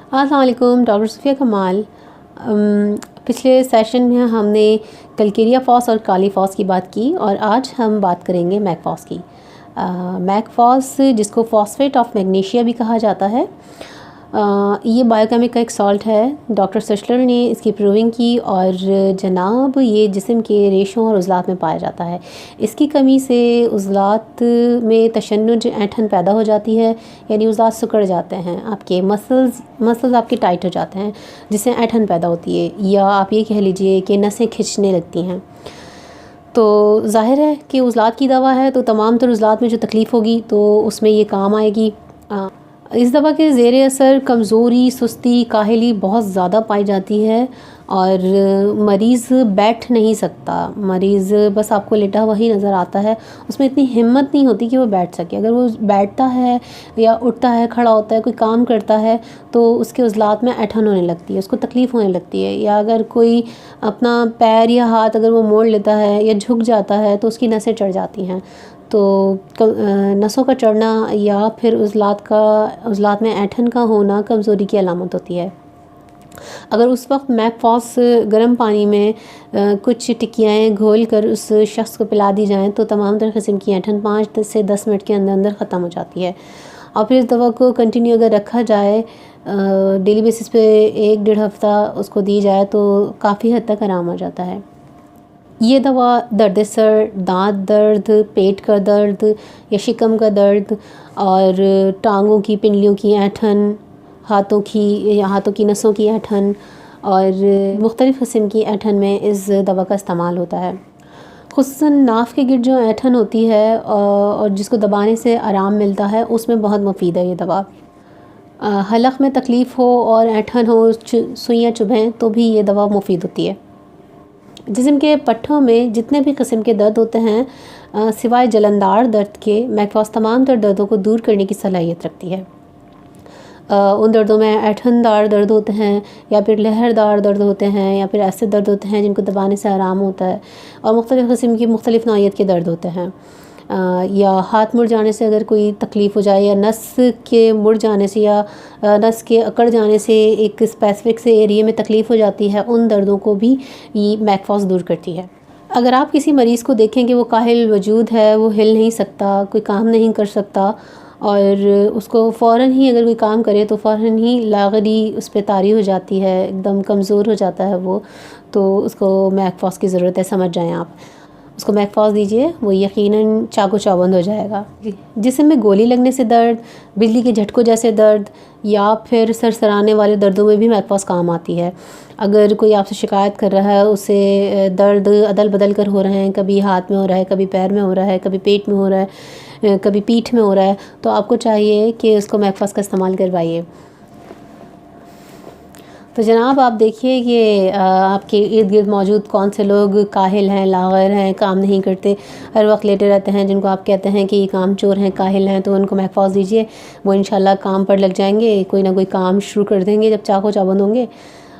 अस्सलाम वालेकुम, डॉक्टर सूफिया कमाल। पिछले सेशन में हमने कलकेरिया फॉस और काली फॉस की बात की और आज हम बात करेंगे मैकफॉस की। मैकफॉस जिसको फॉस्फेट ऑफ मैग्नीशिया भी कहा जाता है, ये बायोकेमिक का एक सॉल्ट है। डॉक्टर सशलर ने इसकी प्रूविंग की और जनाब ये जिस्म के रेशों और उज़लात में पाया जाता है। इसकी कमी से उज़लात में तशन्नुज ऐंठन पैदा हो जाती है, यानी उज़लात सिकुड़ जाते हैं, आपके मसल्स आपके टाइट हो जाते हैं जिससे ऐंठन पैदा होती है, या आप ये कह लीजिए कि नसें खिंचने लगती हैं। तो ज़ाहिर है कि उज़लात की दवा है तो तमाम तर उज़लात में जो तकलीफ़ होगी तो उसमें ये काम आएगी। इस दवा के ज़ेर असर कमज़ोरी, सुस्ती, काहली बहुत ज़्यादा पाई जाती है और मरीज़ बैठ नहीं सकता। मरीज़ बस आपको लेटा हुआ ही नज़र आता है, उसमें इतनी हिम्मत नहीं होती कि वो बैठ सके। अगर वो बैठता है या उठता है, खड़ा होता है, कोई काम करता है तो उसके उज़लात में ऐंठन होने लगती है, उसको तकलीफ़ होने लगती है। या अगर कोई अपना पैर या हाथ अगर वो मोड़ लेता है या झुक जाता है तो उसकी नसें चढ़ जाती हैं। तो नसों का चढ़ना या फिर उज़लात में ऐंठन का होना कमज़ोरी की अलामत होती है। अगर उस वक्त मैकफॉस गर्म पानी में कुछ टिक्कियाँ घोल कर उस शख्स को पिला दी जाएँ तो तमाम तरह किस्म की ऐंठन 5 से 10 मिनट के अंदर अंदर ख़त्म हो जाती है। और फिर इस दवा को कंटिन्यू अगर रखा जाए, डेली बेसिस पे 1-1.5 हफ़्ता उसको दी जाए तो काफ़ी हद तक आराम आ जाता है। ये दवा दर्द सर, दांत दर्द, पेट का दर्द या शिकम का दर्द और टांगों की पिंडलियों की ऐंठन, हाथों की नसों की ऐंठन और मुख्तलिफ़ किस्म की ऐंठन में इस दवा का इस्तेमाल होता है। ख़ुसूसन नाफ़ के गिर्द जो ऐंठन होती है और जिसको दबाने से आराम मिलता है, उसमें बहुत मुफीद है ये दवा। हलक़ में तकलीफ़ हो और ऐंठन हो, सुइयाँ चुभें तो भी ये दवा मुफीद होती है। जिस्म के पट्ठों में जितने भी किस्म के दर्द होते हैं, सिवाय जलनदार दर्द के, मैकफॉस तमाम तर दर्दों को दूर करने की सलाहियत रखती है। उन दर्दों में ऐंठनदार दर्द होते हैं या फिर लहरदार दर्द होते हैं या फिर ऐसे दर्द होते हैं जिनको दबाने से आराम होता है, और मुख्तलिफ़ किस्म की मुख्तलिफ़ नौइयत के दर्द होते हैं। या हाथ मुड़ जाने से अगर कोई तकलीफ़ हो जाए, या नस के मुड़ जाने से या नस के अकड़ जाने से एक स्पेसिफिक से एरिया में तकलीफ़ हो जाती है, उन दर्दों को भी ये मैकफॉस दूर करती है। अगर आप किसी मरीज़ को देखें कि वो काहिल वजूद है, वो हिल नहीं सकता, कोई काम नहीं कर सकता, और उसको फ़ौरन ही अगर कोई काम करे तो फ़ौरन ही लागरी उस पर तारी हो जाती है, एकदम कमज़ोर हो जाता है वो, तो उसको मैकफॉस की ज़रूरत है, समझ जाएँ आप। उसको मैकफॉस दीजिए, वो यकीनन चाको चौबंद हो जाएगा। जिस्म में गोली लगने से दर्द, बिजली के झटकों जैसे दर्द या फिर सरसराने वाले दर्दों में भी मैकफॉस काम आती है। अगर कोई आपसे शिकायत कर रहा है, उसे दर्द अदल बदल कर हो रहे हैं, कभी हाथ में हो रहा है, कभी पैर में हो रहा है, कभी पेट में हो रहा है, कभी पीठ में हो रहा है, तो आपको चाहिए कि उसको मैकफॉस का इस्तेमाल करवाइए। तो जनाब आप देखिए कि आपके इर्द गिर्द मौजूद कौन से लोग काहिल हैं, लाग़र हैं, काम नहीं करते, हर वक्त लेटे रहते हैं, जिनको आप कहते हैं कि काम चोर हैं, काहिल हैं, तो उनको मैकफॉस दीजिए, वो इंशाल्लाह काम पर लग जाएंगे, कोई ना कोई काम शुरू कर देंगे जब चाको चौबंद होंगे।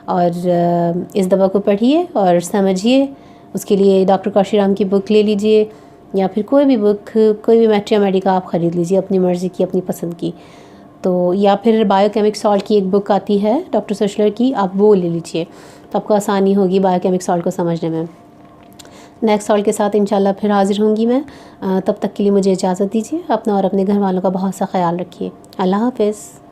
और इस दवा को पढ़िए और समझिए। उसके लिए डॉक्टर काशीराम की बुक ले लीजिए, या फिर कोई भी बुक, कोई भी मैट्रिया मेडिका आप ख़रीद लीजिए अपनी मर्ज़ी की, अपनी पसंद की। तो या फिर बायोकेमिक सॉल्ट की एक बुक आती है डॉक्टर सशलर की, आप वो ले लीजिए, तो आपको आसानी होगी बायोकेमिक सॉल्ट को समझने में। नेक्स्ट सॉल्ट के साथ इंशाल्लाह फिर हाज़िर होंगी मैं। तब तक के लिए मुझे इजाज़त दीजिए। अपना और अपने घर वालों का बहुत सा ख्याल रखिए। अल्लाह हाफ़िज़।